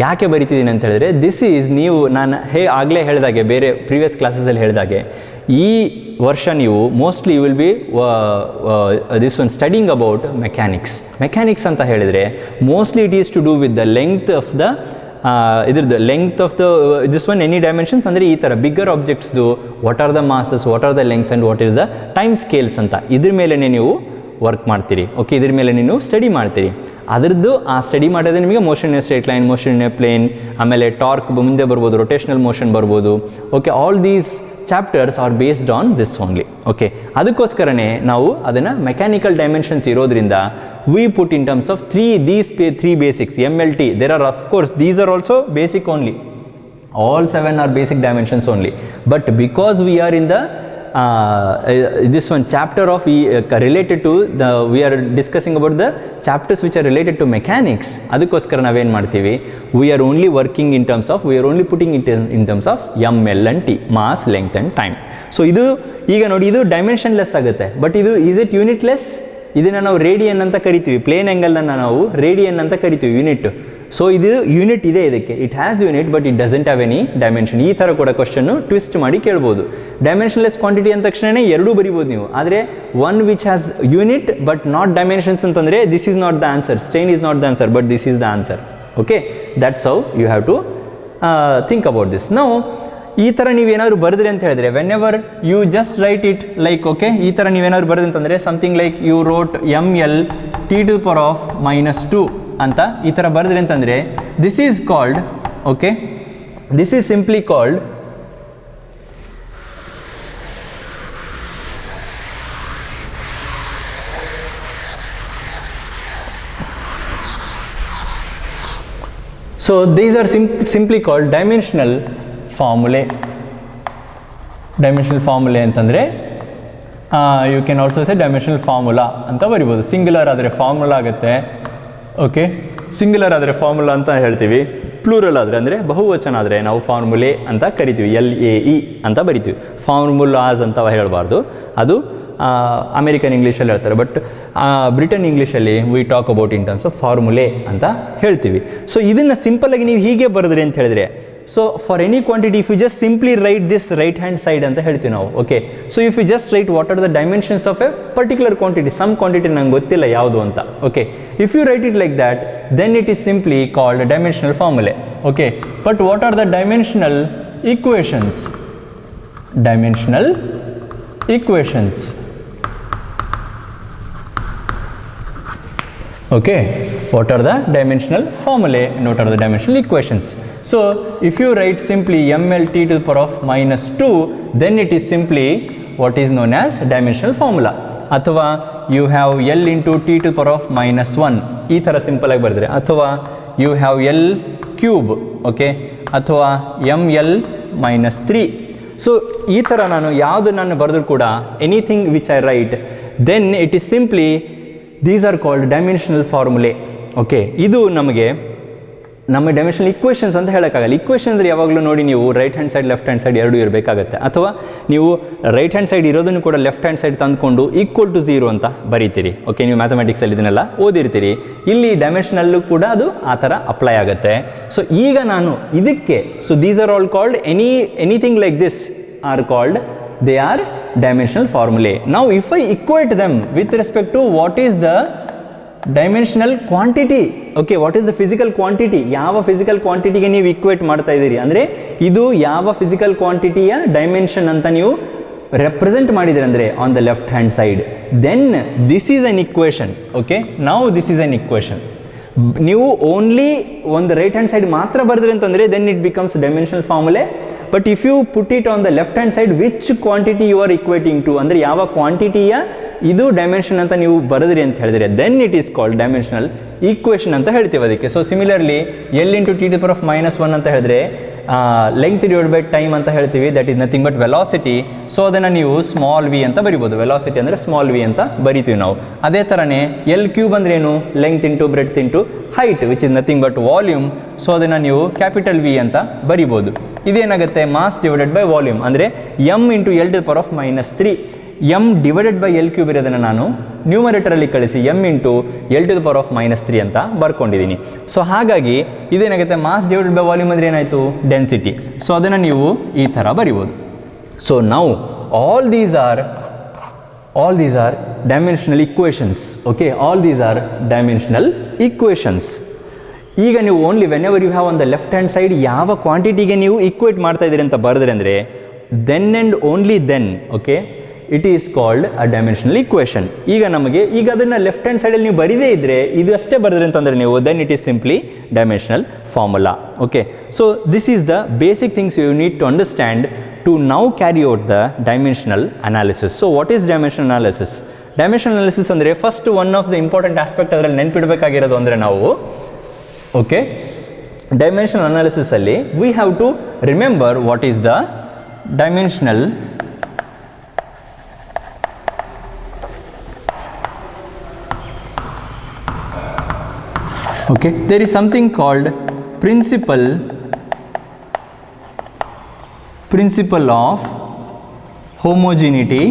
ಯಾಕೆ ಬರಿತಿದ್ದೀನಿ ಅಂತ ಹೇಳಿದ್ರೆ, ದಿಸ್ ಈಸ್, ನೀವು ನಾನು ಆಗಲೇ ಹೇಳಿದಾಗೆ, ಬೇರೆ ಪ್ರೀವಿಯಸ್ ಕ್ಲಾಸಸಲ್ಲಿ ಹೇಳಿದಾಗೆ, ಈ ವರ್ಷ ನೀವು mostly you will be this one studying about mechanics ಅಂತ ಹೇಳಿದರೆ mostly it is to do with the length of the ಇದ್ರದ್ದು length of the this one any dimensions ಅಂದರೆ ಈ ಥರ ಬಿಗ್ಗರ್ ಆಬ್ಜೆಕ್ಟ್ಸ್ದು what are the masses, what are the lengths and what is the time scales ಅಂತ ಇದ್ರ ಮೇಲೆ ನೀವು ವರ್ಕ್ ಮಾಡ್ತೀರಿ. ಓಕೆ, ಇದ್ರ ಮೇಲೆ ನೀವು ಸ್ಟಡಿ ಮಾಡ್ತೀರಿ. ಅದರದ್ದು ಆ ಸ್ಟಡಿ ಮಾಡೋದೇ ನಿಮಗೆ motion in straight line, motion in a plane, ಆಮೇಲೆ ಟಾರ್ಕ್ ಮುಂದೆ ಬರ್ಬೋದು, ರೊಟೇಷನಲ್ ಮೋಷನ್ ಬರ್ಬೋದು. Okay, all these chapters are based on this only. Okay, ಅದಕ್ಕೋಸ್ಕರನೇ ನಾವು ಅದನ್ನು ಮೆಕ್ಯಾನಿಕಲ್ ಡೈಮೆನ್ಷನ್ಸ್ ಇರೋದ್ರಿಂದ we put in terms of three basics MLT. There are of course these are also basic only. All 7 are basic dimensions only. But because we are in the this one chapter of related to the, we are discussing about the chapters which are related to mechanics. ಅದಕ್ಕೋಸ್ಕರ ನಾವೇನು ಮಾಡ್ತೀವಿ, we are only working in terms of, we are only putting it in terms of M, L and T, mass, length and time. So ಇದು ಈಗ ನೋಡಿ, ಇದು ಡೈಮೆನ್ಷನ್ಲೆಸ್ ಆಗುತ್ತೆ. ಬಟ್ ಇದು ಈಸ್ ಇಟ್ ಯೂನಿಟ್ಲೆಸ್? ಇದನ್ನು ನಾವು ರೇಡಿಯನ್ ಅಂತ ಕರಿತೀವಿ. ಪ್ಲೇನ್ ಆ್ಯಂಗಲನ್ನು ನಾವು ರೇಡಿಯನ್ ಅಂತ ಕರಿತೀವಿ, ಯೂನಿಟ್. ಸೊ ಇದು ಯೂನಿಟ್ ಇದೆ ಇದಕ್ಕೆ, it has unit but it doesn't have any dimension. ಈ ಥರ ಕೂಡ ಕ್ವಶನ್ನು ಟ್ವಿಸ್ಟ್ ಮಾಡಿ ಕೇಳ್ಬೋದು. ಡೈಮೆನ್ಷನ್ಲೆಸ್ ಕ್ವಾಂಟಿಟಿ ಅಂದ ತಕ್ಷಣ ಎರಡೂ ಬರಿಬೋದು ನೀವು. ಆದರೆ one which has unit but not dimensions ಅಂತಂದರೆ this is not the answer. Strain is not the answer but this is the answer. Okay, that's how you have to think about this. ನಾವು ಈ ಥರ ನೀವೇನಾದ್ರು ಬರೆದ್ರಿ ಅಂತ ಹೇಳಿದ್ರೆ, whenever you just write it like, okay, ಈ ಥರ ನೀವೇನಾದ್ರು ಬರೆದ್ರಿ ಅಂತಂದರೆ something like you wrote ML T⁻⁻² ಅಂತ ಈ ಥರ ಬರೆದ್ರಿ ಅಂತಂದರೆ this is called, okay, this is simply called so these are simply called dimensional formulae. Dimensional formulae ಅಂತಂದರೆ you can also say dimensional formula ಅಂತ ಬರಿಬೋದು. ಸಿಂಗ್ಯುಲರ್ ಆದರೆ ಫಾರ್ಮುಲಾ ಆಗುತ್ತೆ. ಓಕೆ, ಸಿಂಗ್ಯುಲರ್ ಆದರೆ ಫಾರ್ಮುಲಾ ಅಂತ ಹೇಳ್ತೀವಿ. ಪ್ಲೂರಲ್ ಆದರೆ ಅಂದರೆ ಬಹುವಚನ ಆದರೆ ನಾವು ಫಾರ್ಮುಲೆ ಅಂತ ಕರಿತೀವಿ, LAE ಅಂತ ಬರಿತೀವಿ. ಫಾರ್ಮುಲಾಸ್ ಅಂತ ಹೇಳಬಾರ್ದು, ಅದು ಅಮೇರಿಕನ್ ಇಂಗ್ಲೀಷಲ್ಲಿ ಹೇಳ್ತಾರೆ. ಬಟ್ ಬ್ರಿಟನ್ ಇಂಗ್ಲೀಷಲ್ಲಿ we talk about in terms of formulae ಅಂತ ಹೇಳ್ತೀವಿ. ಸೊ ಇದನ್ನು ಸಿಂಪಲ್ಲಾಗಿ ನೀವು ಹೀಗೆ ಬರೆದ್ರಿ ಅಂತ ಹೇಳಿದ್ರೆ, so for any quantity if you just simply write this right hand side ಅಂತ ಹೇಳ್ತೀವಿ ನಾವು. Okay, so if you just write what are the dimensions of a particular quantity, some quantity ನಂಗೆ ಗೊತ್ತಿಲ್ಲ ಯಾವುದು ಅಂತ. Okay, if you write it like that then it is simply called dimensional formulae. Okay, but what are the dimensional equations? Dimensional equations. Okay, what are the dimensional formulae and what are the dimensional equations? So if you write simply ML T⁻², then it is simply what is known as dimensional formula. ಅಥವಾ you have L into T⁻⁻1 ಈ ಥರ ಸಿಂಪಲ್ ಆಗಿ ಬರೆದ್ರೆ, ಅಥವಾ you have L³ ಓಕೆ, ಅಥವಾ ML-3. ಸೊ ಈ ಥರ ನಾನು ಯಾವುದು ನಾನು ಬರೆದ್ರು ಕೂಡ anything which I write, then it is simply these are called dimensional formulae. Okay, ಇದು ನಮಗೆ ನಮ್ಮ ಡೈಮೆನ್ಷನಲ್ ಇಕ್ವೇಷನ್ಸ್ ಅಂತ ಹೇಳೋಕ್ಕಾಗಲ್ಲ. ಇಕ್ವೇಷನ್ ಅಂದರೆ ಯಾವಾಗಲೂ ನೋಡಿ, ನೀವು right hand side left hand side ಎರಡೂ ಇರಬೇಕಾಗತ್ತೆ. ಅಥವಾ ನೀವು ರೈಟ್ ಹ್ಯಾಂಡ್ ಸೈಡ್ ಇರೋದನ್ನು ಕೂಡ ಲೆಫ್ಟ್ ಹ್ಯಾಂಡ್ ಸೈಡ್ ತಂದುಕೊಂಡು =0 ಅಂತ ಬರೀತೀರಿ. ಓಕೆ, ನೀವು ಮ್ಯಾಥಮೆಟಿಕ್ಸಲ್ಲಿ ಇದನ್ನೆಲ್ಲ ಓದಿರ್ತೀರಿ. ಇಲ್ಲಿ ಡೈಮೆನ್ಷನಲ್ಲೂ ಕೂಡ ಅದು ಆ ಥರ ಅಪ್ಲೈ ಆಗುತ್ತೆ. ಸೊ ಈಗ ನಾನು ಇದಕ್ಕೆ, so these are all called anything like this are called, they are dimensional formulae. Now if I equate them with respect to what is the dimensional quantity, okay, what is the physical quantity, ಯಾವ physical quantity ಗೆ ನೀವು equate ಮಾಡ್ತಾ ಇದ್ದೀರಿ ಅಂದರೆ ಇದು ಯಾವ physical quantity ಯ dimension ಅಂತ ನೀವು represent ಮಾಡಿದ್ರಿ ಅಂದರೆ on the left hand side, then this is an equation. Okay, now this is an equation. ನೀವು ಓನ್ಲಿ ಒಂದು ರೈಟ್ ಹ್ಯಾಂಡ್ ಸೈಡ್ ಮಾತ್ರ ಬರೆದ್ರಿ ಅಂತಂದರೆ then it becomes dimensional formula. But if you put it on the left hand side which quantity you are equating to, ಅಂದರೆ ಯಾವ ಕ್ವಾಂಟಿಟಿಯ ಇದು ಡೈಮೆನ್ಷನ್ ಅಂತ ನೀವು ಬರೆದ್ರಿ ಅಂತ ಹೇಳಿದ್ರೆ then it is called dimensional equation ಅಂತ ಹೇಳ್ತೀವಿ ಅದಕ್ಕೆ. So similarly L into T⁻⁻1 ಅಂತ ಹೇಳಿದ್ರೆ ಲೆಂಗ್ತ್ ಡಿವೈಡ್ ಬೈ ಟೈಮ್ ಅಂತ ಹೇಳ್ತೀವಿ, that is nothing but velocity. So ಅದನ್ನು ನೀವು ಸ್ಮಾಲ್ v ಅಂತ ಬರಿಬೋದು, ವೆಲಾಸಿಟಿ ಅಂದರೆ ಸ್ಮಾಲ್ v ಅಂತ ಬರಿತೀವಿ ನಾವು. ಅದೇ ಥರನೇ L³ ಅಂದ್ರೆ ಏನು, length into breadth into height which is nothing but volume. So ಅದನ್ನು ನೀವು ಕ್ಯಾಪಿಟಲ್ V ಅಂತ ಬರಿಬೋದು. ಇದೇನಾಗುತ್ತೆ, ಮಾಸ್ ಡಿವೈಡೆಡ್ ಬೈ ವಾಲ್ಯೂಮ್ ಅಂದರೆ m into L⁻⁻3. m divided by L³ ಇರೋದನ್ನು ನಾನು ನ್ಯೂಮರೇಟರಲ್ಲಿ ಕಳಿಸಿ m into L⁻⁻3 ಅಂತ ಬರ್ಕೊಂಡಿದ್ದೀನಿ. ಸೊ ಹಾಗಾಗಿ ಇದೇನಾಗುತ್ತೆ, ಮಾಸ್ ಡಿವೈಡೆಡ್ ಬೈ ವಾಲ್ಯೂಮ್ ಅಂದರೆ ಏನಾಯಿತು, ಡೆನ್ಸಿಟಿ. ಸೊ ಅದನ್ನು ನೀವು ಈ ಥರ ಬರಿಬೋದು. So now all these are dimensional equations. Okay, all these are dimensional equations. ಈಗ ನೀವು only whenever you have on the left hand side ಯಾವ ಕ್ವಾಂಟಿಟಿಗೆ ನೀವು ಈಕ್ವೇಟ್ ಮಾಡ್ತಾ ಇದ್ದೀರಿ ಅಂತ ಬರೆದ್ರೆ ಅಂದರೆ then and only then okay it is called a dimensional equation. ಈಗ ನಮಗೆ ಈಗ ಅದನ್ನು ಲೆಫ್ಟ್ ಹ್ಯಾಂಡ್ ಸೈಡಲ್ಲಿ ನೀವು ಬರೀದೇ ಇದ್ದರೆ ಇದು ಅಷ್ಟೇ ಬರೆದ್ರಿ ಅಂತಂದರೆ ನೀವು then it is simply dimensional formula. Okay, so this is the basic things you need to understand to now carry out the dimensional analysis. So what is dimensional analysis? Dimensional analysis ಅಂದರೆ first one of the important aspect ಅದರಲ್ಲಿ ನೆನಪಿಡಬೇಕಾಗಿರೋದು ಅಂದರೆ ನಾವು ಓಕೆ ಡೈಮೆನ್ಷನಲ್ ಅನಾಲಿಸಿಸ್ ಅಲ್ಲಿ we have to remember what is the dimensional okay, there is something called principle of homogeneity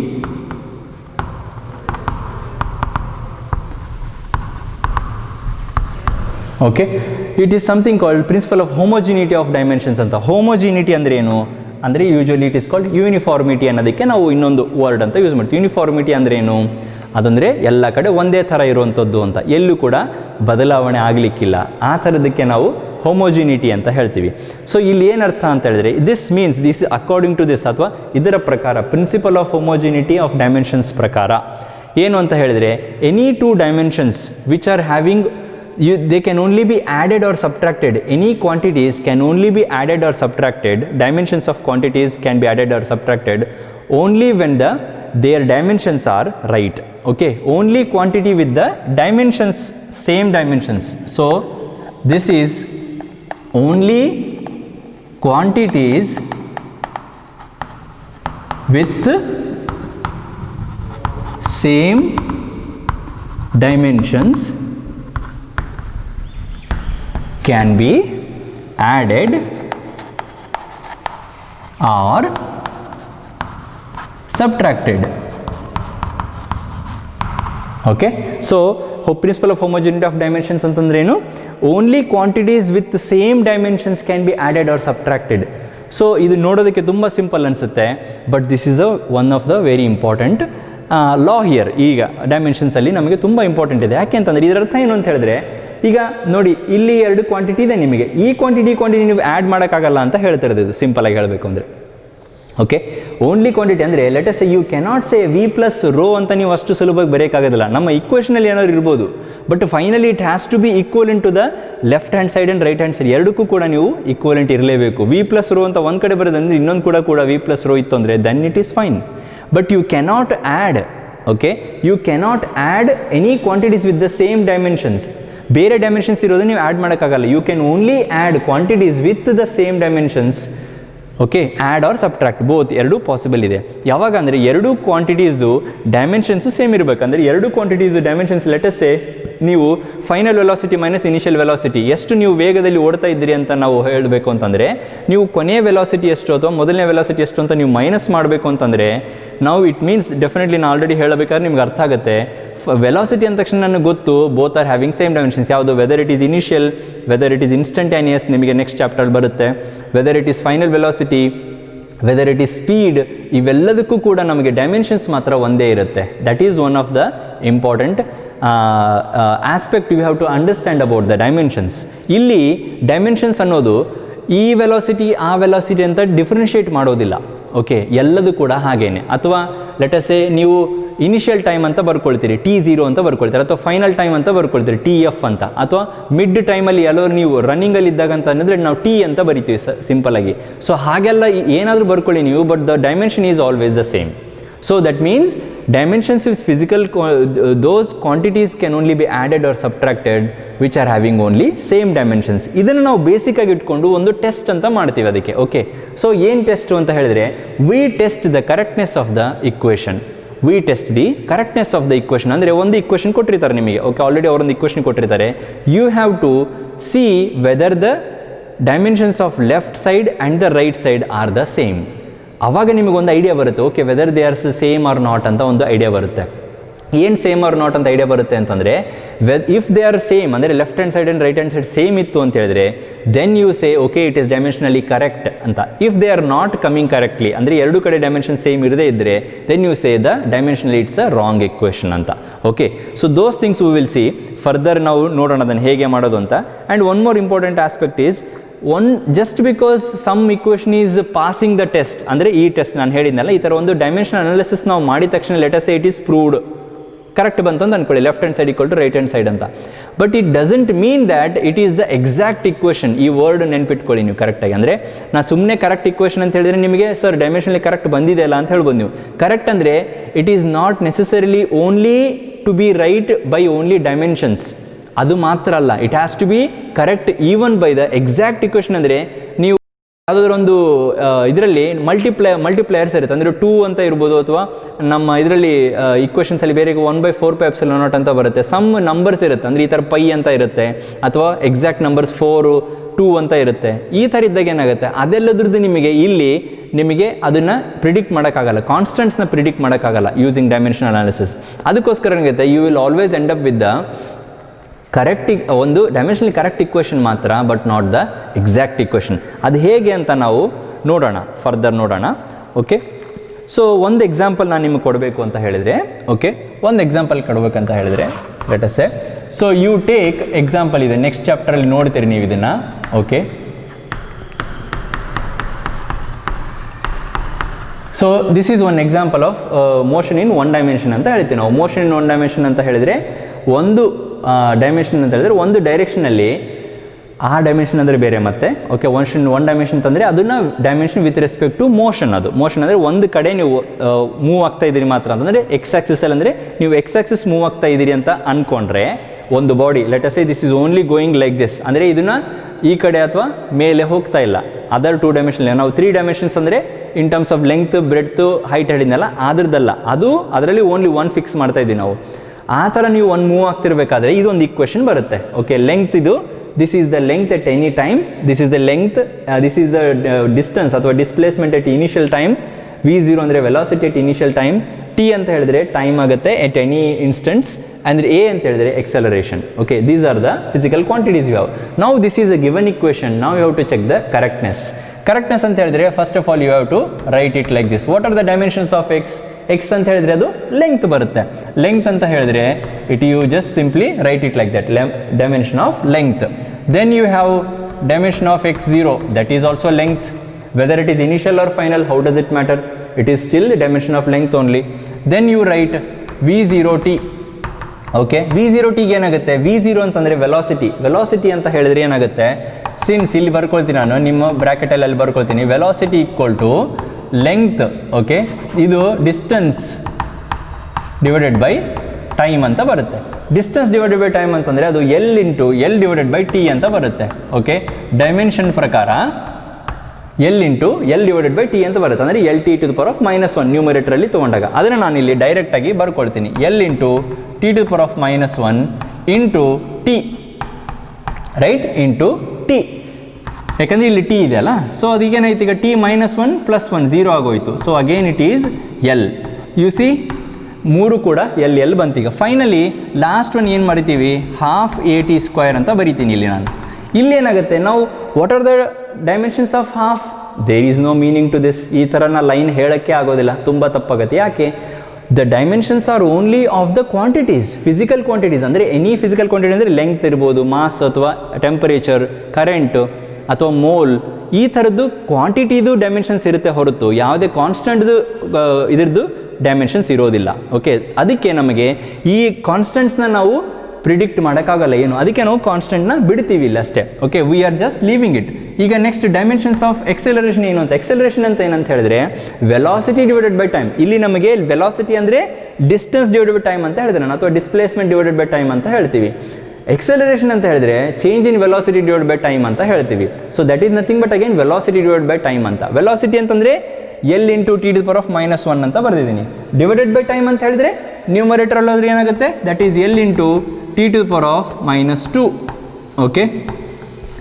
okay, it is something called principle of homogeneity of dimensions anta. Homogeneity andre enu ಅಂದರೆ usually it is called uniformity ಅನ್ನೋದಕ್ಕೆ ನಾವು ಇನ್ನೊಂದು ವರ್ಡ್ ಅಂತ ಯೂಸ್ ಮಾಡ್ತೀವಿ. ಯೂನಿಫಾರ್ಮಿಟಿ ಅಂದರೆ ಏನು? ಅದಂದರೆ ಎಲ್ಲ ಕಡೆ ಒಂದೇ ಥರ ಇರುವಂಥದ್ದು ಅಂತ, ಎಲ್ಲೂ ಕೂಡ ಬದಲಾವಣೆ ಆಗಲಿಕ್ಕಿಲ್ಲ, ಆ ಥರದಕ್ಕೆ ನಾವು ಹೋಮೋಜಿನಿಟಿ ಅಂತ ಹೇಳ್ತೀವಿ. ಸೊ ಇಲ್ಲಿ ಏನರ್ಥ ಅಂತ ಹೇಳಿದ್ರೆ this means this according to this ಅಥವಾ ಇದರ ಪ್ರಕಾರ principle of homogeneity of dimensions ಪ್ರಕಾರ ಏನು ಅಂತ ಹೇಳಿದರೆ any two dimensions which are having they can only be added or subtracted. Any quantities can only be added or subtracted. Dimensions of quantities can be added or subtracted only when their dimensions are right. Okay, only quantity with the dimensions, same dimensions. So this is only quantities with same dimensions can be added or subtracted. Okay, so principle of homogeneity of dimensions ಅಂತಂದ್ರೆ ಏನು? Only quantities with the same dimensions can be added or subtracted. So ಇದು ನೋಡೋದಕ್ಕೆ ತುಂಬ ಸಿಂಪಲ್ ಅನಿಸುತ್ತೆ, but this is one of the very important law here. ಈಗ ಡೈಮೆನ್ಷನ್ಸಲ್ಲಿ ನಮಗೆ ತುಂಬ ಇಂಪಾರ್ಟೆಂಟ್ ಇದೆ. ಯಾಕೆ ಅಂತಂದರೆ ಇದರ ಅರ್ಥ ಏನು ಅಂತ ಹೇಳಿದ್ರೆ, ಈಗ ನೋಡಿ ಇಲ್ಲಿ ಎರಡು ಕ್ವಾಂಟಿಟಿ ಇದೆ, ನಿಮಗೆ ಈ ಕ್ವಾಂಟಿಟಿ ನೀವು ಆ್ಯಡ್ ಮಾಡೋಕ್ಕಾಗಲ್ಲ ಅಂತ ಹೇಳ್ತಿರೋದು ಇದು ಸಿಂಪಲಾಗಿ ಹೇಳಬೇಕು ಅಂದರೆ. ಓಕೆ, ಓನ್ಲಿ ಕ್ವಾಂಟಿಟಿ ಅಂದರೆ let us say you cannot say V plus rho ಅಂತ ನೀವು ಅಷ್ಟು ಸುಲಭವಾಗಿ ಬರೆಯೋಕ್ಕಾಗೋದಿಲ್ಲ. ನಮ್ಮ ಇಕ್ವೇಷನಲ್ಲಿ ಏನಾದ್ರು ಇರ್ಬೋದು, but finally it has to be equivalent to the left hand side and right hand side, ಎರಡಕ್ಕೂ ಕೂಡ ನೀವು ಈಕ್ವಲೆಂಟ್ ಇರಲೇಬೇಕು. ವಿ ಪ್ಲಸ್ ರೋ ಅಂತ ಒಂದು ಕಡೆ ಬರೋದಂದ್ರೆ ಇನ್ನೊಂದು ಕೂಡ ವಿ ಪ್ಲಸ್ ರೋ ಇತ್ತು ಅಂದರೆ then it is fine. But you cannot add, okay, you cannot add any quantities with the same dimensions. ಬೇರೆ ಡೈಮೆನ್ಷನ್ಸ್ ಇರೋದು ನೀವು ಆ್ಯಡ್ ಮಾಡೋಕ್ಕಾಗಲ್ಲ. You can only add quantities with the same dimensions. Okay, add or subtract both ಎರಡೂ ಪಾಸಿಬಲ್ ಇದೆ. ಯಾವಾಗ ಅಂದರೆ ಎರಡು ಕ್ವಾಂಟಿಟೀಸ್ದು ಡೈಮೆನ್ಷನ್ಸು ಸೇಮ್ ಇರಬೇಕಂದ್ರೆ ಎರಡು quantities dimensions let us say ನೀವು final velocity minus initial velocity ಎಷ್ಟು ನೀವು ವೇಗದಲ್ಲಿ ಓಡ್ತಾ ಇದ್ದೀರಿ ಅಂತ ನಾವು ಹೇಳಬೇಕು ಅಂತಂದರೆ, ನೀವು ಕೊನೆಯ ವೆಲಾಸಿಟಿ ಎಷ್ಟು ಅಥವಾ ಮೊದಲನೇ ವೆಲಾಸಿಟಿ ಎಷ್ಟು ಅಂತ ನೀವು ಮೈನಸ್ ಮಾಡಬೇಕು ಅಂತಂದರೆ ನಾವು ಇಟ್ ಮೀನ್ಸ್ ಡೆಫಿನೆಟ್ಲಿ ನಾನು ಆಲ್ರೆಡಿ ಹೇಳಬೇಕಾದ್ರೆ ನಿಮ್ಗೆ ಅರ್ಥ ಆಗುತ್ತೆ. ವೆಲಾಸಿಟಿ ಅಂದ ತಕ್ಷಣ ನನಗೆ ಗೊತ್ತು both are having same dimensions. ಯಾವುದು? Whether it is initial, whether it is instantaneous, ನಿಮಗೆ ನೆಕ್ಸ್ಟ್ ಚಾಪ್ಟರ್ ಬರುತ್ತೆ. Whether it is final velocity, whether it is speed, ಇವೆಲ್ಲದಕ್ಕೂ ಕೂಡ ನಮಗೆ ಡೈಮೆನ್ಷನ್ಸ್ ಮಾತ್ರ ಒಂದೇ ಇರುತ್ತೆ. That is one of the important aspect you have to understand about the dimensions. ಇಲ್ಲಿ ಡೈಮೆನ್ಷನ್ಸ್ ಅನ್ನೋದು ಈ ವೆಲಾಸಿಟಿ ಆ ವೆಲಾಸಿಟಿ ಅಂತ ಡಿಫ್ರೆನ್ಷಿಯೇಟ್ ಮಾಡೋದಿಲ್ಲ. ಓಕೆ, ಎಲ್ಲದೂ ಕೂಡ ಹಾಗೇನೆ. ಅಥವಾ ಲೆಟ್ ಅಸ್ ಸೇ ನೀವು ಇನಿಷಿಯಲ್ ಟೈಮ್ ಅಂತ ಬರ್ಕೊಳ್ತೀರಿ T0 ಅಂತ ಬರ್ಕೊಳ್ತೀರಿ, ಅಥವಾ ಫೈನಲ್ ಟೈಮ್ ಅಂತ ಬರ್ಕೊಳ್ತೀರಿ TF ಅಂತ, ಅಥವಾ ಮಿಡ್ ಟೈಮಲ್ಲಿ ಎಲ್ಲರೂ ನೀವು ರನ್ನಿಂಗಲ್ಲಿ ಇದ್ದಾಗ ಅಂತ ಅಂದರೆ ನಾವು T ಅಂತ ಬರಿತೀವಿ ಸಿಂಪಲಾಗಿ. ಸೊ ಹಾಗೆಲ್ಲ ಏನಾದರೂ ಬರ್ಕೊಳ್ಳಿ ನೀವು, but the dimension is always the same. So that means dimensions with physical those quantities can only be added or subtracted which are having only same dimensions. ಇದನ್ನು ನಾವು ಬೇಸಿಕ್ ಆಗಿ ಇಟ್ಕೊಂಡು ಒಂದು ಟೆಸ್ಟ್ ಅಂತ ಮಾಡ್ತೀವಿ ಅದಕ್ಕೆ. ಓಕೆ, ಸೊ ಏನು ಟೆಸ್ಟ್ ಅಂತ ಹೇಳಿದ್ರೆ we test the correctness of the equation. We test the correctness of the equation. ಅಂದರೆ ಒಂದು ಇಕ್ವೇಷನ್ ಕೊಟ್ಟಿರ್ತಾರೆ ನಿಮಗೆ. ಓಕೆ, ಆಲ್ರೆಡಿ ಅವರೊಂದು ಇಕ್ವೇಷನ್ ಕೊಟ್ಟಿರ್ತಾರೆ. You have to see whether the dimensions of left side and the right side are the same. ಆವಾಗ ನಿಮಗೊಂದು ಐಡಿಯಾ ಬರುತ್ತೆ. Okay, whether they are same or not ಅಂತ ಒಂದು ಐಡಿಯಾ ಬರುತ್ತೆ. ಏನು ಸೇಮ್ ಆರ್ ನಾಟ್ ಅಂತ ಐಡಿಯಾ ಬರುತ್ತೆ ಅಂತಂದರೆ, ಇಫ್ ದೇ ಆರ್ ಸೇಮ್ ಅಂದರೆ left hand side and right hand side same ಇತ್ತು ಅಂತ ಹೇಳಿದ್ರೆ then you say okay it is dimensionally correct ಅಂತ. If they are not coming correctly ಅಂದರೆ ಎರಡು ಕಡೆ ಡೈಮೆನ್ಷನ್ ಸೇಮ್ ಇರದೇ ಇದ್ದರೆ then you say the dimensionally it's a wrong equation ಅಂತ. Okay, so those things we will see further. ನಾವು ನೋಡೋಣ ಅದನ್ನು ಹೇಗೆ ಮಾಡೋದು ಅಂತ. And one more important aspect is just because some equation is passing the test, ಅಂದರೆ ಈ ಟೆಸ್ಟ್ ನಾನು ಹೇಳಿದ್ನಲ್ಲ, ಈ ಥರ ಒಂದು ಡೈಮೆನ್ಷನ್ ಅನಾಲಿಸಿಸ್ ನಾವು ಮಾಡಿದ ತಕ್ಷಣ let us it is proved correct ಬಂತು ಅಂತ ಅಂದ್ಕೊಳ್ಳಿ, left hand side equal to right hand side ಅಂತ. But it doesn't mean that it is the exact equation. ಈ ವರ್ಡ್ ನೆನ್ಪಿಟ್ಕೊಳ್ಳಿ ನೀವು ಕರೆಕ್ಟಾಗಿ. ಅಂದರೆ ನಾನು ಸುಮ್ಮನೆ ಕರೆಕ್ಟ್ ಇಕ್ವೇಷನ್ ಅಂತ ಹೇಳಿದ್ರೆ ನಿಮಗೆ ಸರ್ ಡೈಮೆನ್ಷನಲ್ಲಿ ಕರೆಕ್ಟ್ ಬಂದಿದೆ ಅಲ್ಲ ಅಂತ ಹೇಳ್ಬೋದು ನೀವು. ಕರೆಕ್ಟ್ ಅಂದರೆ it is not necessarily only to be right by only dimensions, ಅದು ಮಾತ್ರ ಅಲ್ಲ, it has to be correct even by the exact equation. ಅಂದರೆ ನೀವು ಯಾವುದಾದ್ರೊಂದು ಇದರಲ್ಲಿ ಮಲ್ಟಿಪ್ಲೈಯರ್ಸ್ ಇರುತ್ತೆ, ಅಂದರೆ 2 ಅಂತ ಇರ್ಬೋದು, ಅಥವಾ ನಮ್ಮ ಇದರಲ್ಲಿ ಇಕ್ವೇಷನ್ಸಲ್ಲಿ ಬೇರೆ 1/4πε0 ಅಂತ ಬರುತ್ತೆ, ಸಮ್ ನಂಬರ್ಸ್ ಇರುತ್ತೆ, ಅಂದರೆ ಈ ಥರ ಪೈ ಅಂತ ಇರುತ್ತೆ, ಅಥವಾ ಎಕ್ಸಾಕ್ಟ್ ನಂಬರ್ಸ್ 4, 2 ಅಂತ ಇರುತ್ತೆ. ಈ ಥರ ಇದ್ದಾಗ ಏನಾಗುತ್ತೆ, ಅದೆಲ್ಲದ್ರದ್ದು ನಿಮಗೆ ಅದನ್ನು ಪ್ರಿಡಿಕ್ಟ್ ಮಾಡೋಕ್ಕಾಗಲ್ಲ, ಕಾನ್ಸ್ಟೆಂಟ್ಸ್ನ ಪ್ರಿಡಿಕ್ಟ್ ಮಾಡೋಕ್ಕಾಗಲ್ಲ ಯೂಸಿಂಗ್ ಡೈಮೆನ್ಷನ್ ಅನಾಲಿಸಿಸ್. ಅದಕ್ಕೋಸ್ಕರ ಏನಾಗುತ್ತೆ, you will always end up with the correct ಒಂದು ಡೈಮೆನ್ಷನಲ್ ಕರೆಕ್ಟ್ ಇಕ್ವೇಷನ್ ಮಾತ್ರ, but not the exact equation. ಅದು ಹೇಗೆ ಅಂತ ನಾವು ನೋಡೋಣ, ಫರ್ದರ್ ನೋಡೋಣ. ಓಕೆ, ಸೊ ಒಂದು ಎಕ್ಸಾಂಪಲ್ ನಾನು ನಿಮಗೆ ಕೊಡಬೇಕು ಅಂತ ಹೇಳಿದರೆ, ಓಕೆ, ಒಂದು ಎಕ್ಸಾಂಪಲ್ ಕೊಡಬೇಕಂತ ಹೇಳಿದರೆ let us say, so you take example ಇದೆ, ನೆಕ್ಸ್ಟ್ ಚಾಪ್ಟರಲ್ಲಿ ನೋಡ್ತೀರಿ ನೀವು ಇದನ್ನು. Okay, so this is one example of motion in one dimension ಅಂತ ಹೇಳ್ತೀವಿ ನಾವು. ಮೋಷನ್ ಇನ್ ಒನ್ ಡೈಮೆನ್ಷನ್ ಅಂತ ಹೇಳಿದರೆ ಒಂದು ಡೈಮೆನ್ಷನ್ ಅಂತ ಹೇಳಿದ್ರೆ ಒಂದು ಡೈರೆಕ್ಷನಲ್ಲಿ, ಆ ಡೈಮೆನ್ಷನ್ ಅಂದರೆ ಬೇರೆ ಮತ್ತೆ. ಓಕೆ, ಒನ್ ಡೈಮೆನ್ಷನ್ ಅಂತಂದರೆ ಅದನ್ನು dimension with respect to motion. ಅದು ಮೋಷನ್ ಅಂದರೆ ಒಂದು ಕಡೆ ನೀವು ಮೂವ್ ಆಗ್ತಾ ಇದ್ದೀರಿ ಮಾತ್ರ ಅಂತಂದರೆ ಎಕ್ಸ್ ಆಕ್ಸಿಸಲ್ಲಿ, ಅಂದರೆ ನೀವು ಎಕ್ಸ್ ಆಕ್ಸಿಸ್ ಮೂವ್ ಆಗ್ತಾ ಇದ್ದೀರಿ ಅಂತ ಅಂದ್ಕೊಂಡ್ರೆ ಒಂದು body, let us say this is only going like this, ಅಂದರೆ ಇದನ್ನು ಈ ಕಡೆ ಅಥವಾ ಮೇಲೆ ಹೋಗ್ತಾ ಇಲ್ಲ. ಅದರ್ 2 ಡೈಮೆನ್ಷನ್, ನಾವು 3 ಡೈಮೆನ್ಷನ್ಸ್ ಅಂದರೆ ಇನ್ terms of length, breadth, height ಹೇಳಿದ್ನಲ್ಲ, ಅದ್ರದ್ದಲ್ಲ, ಅದು ಅದರಲ್ಲಿ ಓನ್ಲಿ 1 ಫಿಕ್ಸ್ ಮಾಡ್ತಾ ಇದ್ದೀವಿ ನಾವು. ಆ ಥರ ನೀವು ಒಂದು ಮೂವ್ ಆಗ್ತಿರ್ಬೇಕಾದ್ರೆ ಇದೊಂದು ಇಕ್ವೇಷನ್ ಬರುತ್ತೆ. ಓಕೆ, ಲೆಂತ್ ಇದು, this is the length at any time, this is the length, this is the distance ಅಥವಾ ಡಿಸ್ಪ್ಲೇಸ್ಮೆಂಟ್ ಎಟ್ ಇನಿಷಿಯಲ್ ಟೈಮ್, v0 ಅಂದರೆ ವೆಲಾಸಿಟಿ ಎಟ್ ಇನಿಷಿಯಲ್ ಟೈಮ್, t ಅಂತ ಹೇಳಿದ್ರೆ ಟೈಮ್ ಆಗುತ್ತೆ ಎಟ್ ಎನಿ ಇನ್ಸ್ಟೆಂಟ್ಸ್, ಅಂದರೆ a ಅಂತ ಹೇಳಿದ್ರೆ acceleration. Okay, these are the physical quantities you have. Now this is a given equation, now you have to check the correctness. Correctness ಅಂತ ಹೇಳಿದ್ರೆ first of all you have to write it like this. What are the dimensions of X? X ಅಂತ ಹೇಳಿದ್ರೆ ಅದು ಲೆಂತ್ ಬರುತ್ತೆ. ಲೆಂತ್ ಅಂತ ಹೇಳಿದ್ರೆ you just simply write it like that, dimension of length. Then you have dimension of x0, that is also length. Whether it is initial or final, how does it matter? It is still dimension of length only. Then you write v0t. Okay, v0t ಏನಾಗುತ್ತೆ? v0 ಅಂತಂದರೆ ವೆಲಾಸಿಟಿ. ವೆಲಾಸಿಟಿ ಅಂತ ಹೇಳಿದ್ರೆ ಏನಾಗುತ್ತೆ, ಸಿನ್ಸ್ ಇಲ್ಲಿ ಬರ್ಕೊಳ್ತೀನಿ ನಾನು, ನಿಮ್ಮ ಬ್ರ್ಯಾಕೆಟಲ್ಲಿ ಅಲ್ಲಿ ಬರ್ಕೊಳ್ತೀನಿ, velocity equal to length. Okay, ಇದು ಡಿಸ್ಟೆನ್ಸ್ ಡಿವೈಡೆಡ್ ಬೈ ಟೈಮ್ ಅಂತ ಬರುತ್ತೆ. ಡಿಸ್ಟೆನ್ಸ್ ಡಿವೈಡೆಡ್ ಬೈ ಟೈಮ್ ಅಂತಂದರೆ ಅದು L ಡಿವೈಡೆಡ್ ಬೈ ಟಿ ಅಂತ ಬರುತ್ತೆ. ಓಕೆ, ಡೈಮೆನ್ಷನ್ ಪ್ರಕಾರ L ಡಿವೈಡೆಡ್ ಬೈ ಟಿ ಅಂತ ಬರುತ್ತೆ, ಅಂದರೆ LT⁻⁻1 ನ್ಯೂಮರೇಟರಲ್ಲಿ ತೊಗೊಂಡಾಗ. ಅದನ್ನು ನಾನು ಇಲ್ಲಿ ಡೈರೆಕ್ಟಾಗಿ ಬರ್ಕೊಳ್ತೀನಿ, L⁻⁻1 into T, right, into T. ಯಾಕಂದರೆ ಇಲ್ಲಿ ಟಿ ಇದೆ ಅಲ್ಲ, ಸೊ ಅದಕ್ಕೇನಾಯ್ತು ಈಗ t-1 + 1 0 ಆಗೋಯ್ತು. So again it is L. U C, 3 ಕೂಡ ಎಲ್ ಬಂತೀಗ. ಫೈನಲಿ ಲಾಸ್ಟ್ ಒನ್ ಏನು ಮಾಡಿತೀವಿ, ಹಾಫ್ AT² ಅಂತ ಬರಿತೀನಿ ಇಲ್ಲಿ ನಾನು. ಇಲ್ಲೇನಾಗುತ್ತೆ, ನಾವು what are the dimensions of half? There is no meaning to this. ಈ ಥರ ಲೈನ್ ಹೇಳೋಕ್ಕೆ ಆಗೋದಿಲ್ಲ, ತುಂಬ ತಪ್ಪಾಗುತ್ತೆ. ಯಾಕೆ? The dimensions are only of the quantities, physical quantities. ಅಂದರೆ ಎನಿ ಫಿಸಿಕಲ್ ಕ್ವಾಂಟಿಟಿ ಅಂದರೆ ಲೆಂತ್ ಇರ್ಬೋದು, ಮಾಸ್ ಅಥವಾ ಟೆಂಪರೇಚರ್, ಕರೆಂಟ್ ಅಥವಾ ಮೋಲ್, ಈ ಥರದ್ದು ಕ್ವಾಂಟಿಟಿದು ಡೈಮೆನ್ಷನ್ಸ್ ಇರುತ್ತೆ ಹೊರತು ಯಾವುದೇ ಕಾನ್ಸ್ಟೆಂಟ್ದು ಇದ್ರದ್ದು ಡೈಮೆನ್ಷನ್ಸ್ ಇರೋದಿಲ್ಲ. ಓಕೆ, ಅದಕ್ಕೆ ನಮಗೆ ಈ ಕಾನ್ಸ್ಟೆಂಟ್ಸ್ನ ನಾವು ಪ್ರಿಡಿಕ್ಟ್ ಮಾಡೋಕ್ಕಾಗಲ್ಲ ಏನು, ಅದಕ್ಕೆ ನಾವು ಕಾನ್ಸ್ಟೆಂಟ್ನ ಬಿಡ್ತೀವಿ ಇಲ್ಲ ಅಷ್ಟೇ. Okay, we are just leaving it. ಈಗ ನೆಕ್ಸ್ಟ್ ಡೈಮೆನ್ಷನ್ಸ್ ಆಫ್ ಎಕ್ಸೆಲರೇಷನ್ ಏನು ಅಂತ. ಎಕ್ಸೆಲರೇಷನ್ ಅಂತ ಏನಂತ ಹೇಳಿದ್ರೆ ವೆಲಾಸಿಟಿ ಡಿವೈಡೆಡ್ ಬೈ ಟೈಮ್. ಇಲ್ಲಿ ನಮಗೆ ವೆಲಾಸಿಟಿ ಅಂದರೆ ಡಿಸ್ಟೆನ್ಸ್ ಡಿವೈಡೆಡ್ ಬೈ ಟೈಮ್ ಅಂತ ಹೇಳಿದ್ರೆ ನಾನು, ಅಥವಾ ಡಿಸ್ಪ್ಲೇಸ್ಮೆಂಟ್ ಡಿವೈಡೆಡ್ ಬೈ ಟೈಮ್ ಅಂತ ಹೇಳ್ತೀವಿ. ಎಕ್ಸೆಲರೇಷನ್ ಅಂತ ಹೇಳಿದ್ರೆ change in velocity divide by time ಅಂತ ಹೇಳ್ತೀವಿ. So that is nothing but again velocity divide by time ಅಂತ. ವೆಲಾಸಿಟಿ ಅಂತಂದರೆ L⁻⁻⁻1 ಅಂತ ಬರೆದಿದ್ದೀನಿ. ಡಿವೈಡೆಡ್ ಬೈ ಟೈಮ್ ಅಂತ ಹೇಳಿದ್ರೆ ನ್ಯೂಮರೇಟರ್ ಅಲ್ಲೋದ್ರೆ ಏನಾಗುತ್ತೆ, that is L⁻⁻². Okay,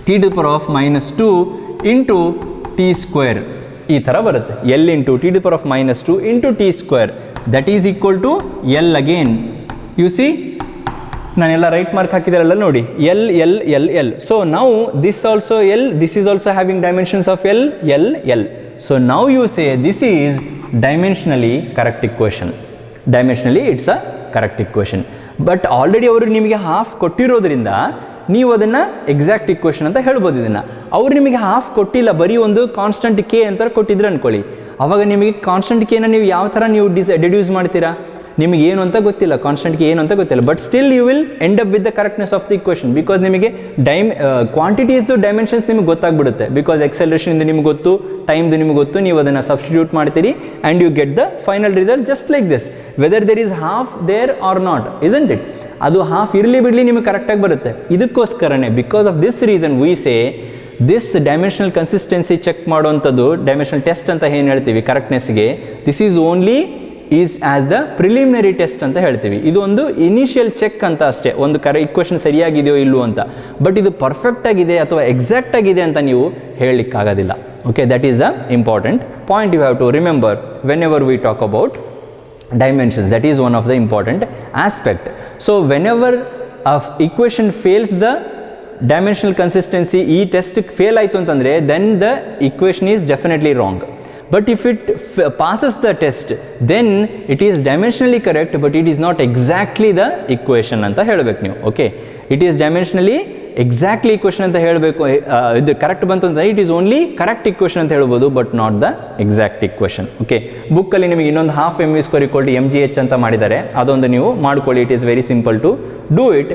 T⁻⁻² into t², ಈ ಥರ ಬರುತ್ತೆ. L⁻⁻² into t², that is equal to L again. You see, ನಾನೆಲ್ಲ ರೈಟ್ ಮಾರ್ಕ್ ಹಾಕಿದಾರಲ್ಲ ನೋಡಿ, L. ಸೊ ನಾವು this also L, this is also having dimensions of L. ಸೊ ನಾವು you say this is dimensionally correct equation. Dimensionally it's a correct equation. But already ಅವರು ನಿಮಗೆ ಹಾಫ್ ಕೊಟ್ಟಿರೋದ್ರಿಂದ ನೀವು ಅದನ್ನು ಎಕ್ಸಾಕ್ಟ್ ಇಕ್ವೇಷನ್ ಅಂತ ಹೇಳ್ಬೋದು. ಇದನ್ನು ಅವ್ರು ನಿಮಗೆ ಹಾಫ್ ಕೊಟ್ಟಿಲ್ಲ, ಬರೀ ಒಂದು ಕಾನ್ಸ್ಟೆಂಟ್ ಕೆ ಅಂತ ಕೊಟ್ಟಿದ್ರೆ ಅಂದ್ಕೊಳ್ಳಿ, ಅವಾಗ ನಿಮಗೆ ಕಾನ್ಸ್ಟೆಂಟ್ ಕೆನ ನೀವು ಯಾವ ಥರ ನೀವು ಡೆಡ್ಯೂಸ್ ಮಾಡ್ತೀರಾ? ನಿಮಗೆ ಏನು ಅಂತ ಗೊತ್ತಿಲ್ಲ, ಕಾನ್ಸ್ಟೆಂಟ್ಗೆ ಏನು ಅಂತ ಗೊತ್ತಿಲ್ಲ, but still you will end up with the correctness of the equation. Because ನಿಮಗೆ ಕ್ವಾಂಟಿಟೀಸ್ದು ಡೈಮೆನ್ಷನ್ಸ್ ನಿಮಗೆ ಗೊತ್ತಾಗ್ಬಿಡುತ್ತೆ. ಬಿಕಾಸ್ ಎಕ್ಸೆಲರೇಷನಿಂದ ನಿಮ್ಗೆ ಗೊತ್ತು, ಟೈಮ್ದು ನಿಮ್ಗೆ ಗೊತ್ತು, ನೀವು ಅದನ್ನು ಸಬ್ಸ್ಟಿಟ್ಯೂಟ್ ಮಾಡ್ತೀರಿ and you get the final result just like this, whether there is half there are not, isn't it? ಅದು ಹಾಫ್ ಇರಲಿ ಬಿಡಲಿ ನಿಮಗೆ ಕರೆಕ್ಟಾಗಿ ಬರುತ್ತೆ. ಇದಕ್ಕೋಸ್ಕರನೇ because of this reason we say this dimensional consistency check ಮಾಡುವಂಥದ್ದು, ಡೈಮೆನ್ಷನಲ್ ಟೆಸ್ಟ್ ಅಂತ ಏನು ಹೇಳ್ತೀವಿ ಕರೆಕ್ಟ್ನೆಸ್ಗೆ, this is only is as the preliminary test ಅಂತ ಹೇಳ್ತೀವಿ. ಇದು ಒಂದು ಇನಿಷಿಯಲ್ ಚೆಕ್ ಅಂತ ಅಷ್ಟೇ, ಒಂದು ಇಕ್ವೇಷನ್ ಸರಿಯಾಗಿದೆಯೋ ಇಲ್ಲವೋ ಅಂತ. ಬಟ್ ಇದು ಪರ್ಫೆಕ್ಟ್ ಆಗಿದೆ ಅಥವಾ ಎಕ್ಸಾಕ್ಟ್ ಆಗಿದೆ ಅಂತ ನೀವು ಹೇಳಲಿಕ್ಕಾಗೋದಿಲ್ಲ. Okay, that is the important point you have to remember whenever we talk about dimensions. That is one of the important aspect. So whenever a equation fails the dimensional consistency, ಈ ಟೆಸ್ಟ್ ಫೇಲ್ ಆಯಿತು ಅಂತಂದರೆ then the equation is definitely wrong. But if it passes the test, then it is dimensionally correct, but it is not exactly the equation ಅಂತ ಹೇಳಬೇಕು ನೀವು. Okay, it is dimensionally exactly equation ಅಂತ ಹೇಳಬೇಕು. ಇದು ಕರೆಕ್ಟ್ ಬಂತು ಅಂತಂದರೆ it is only correct equation ಅಂತ ಹೇಳ್ಬೋದು, but not the exact equation. Okay, ಬುಕ್ಕಲ್ಲಿ ನಿಮಗೆ ಇನ್ನೊಂದು ಹಾಫ್ mv² = mgh ಅಂತ ಮಾಡಿದ್ದಾರೆ, ಅದೊಂದು ನೀವು ಮಾಡ್ಕೊಳ್ಳಿ. It is very simple to do it.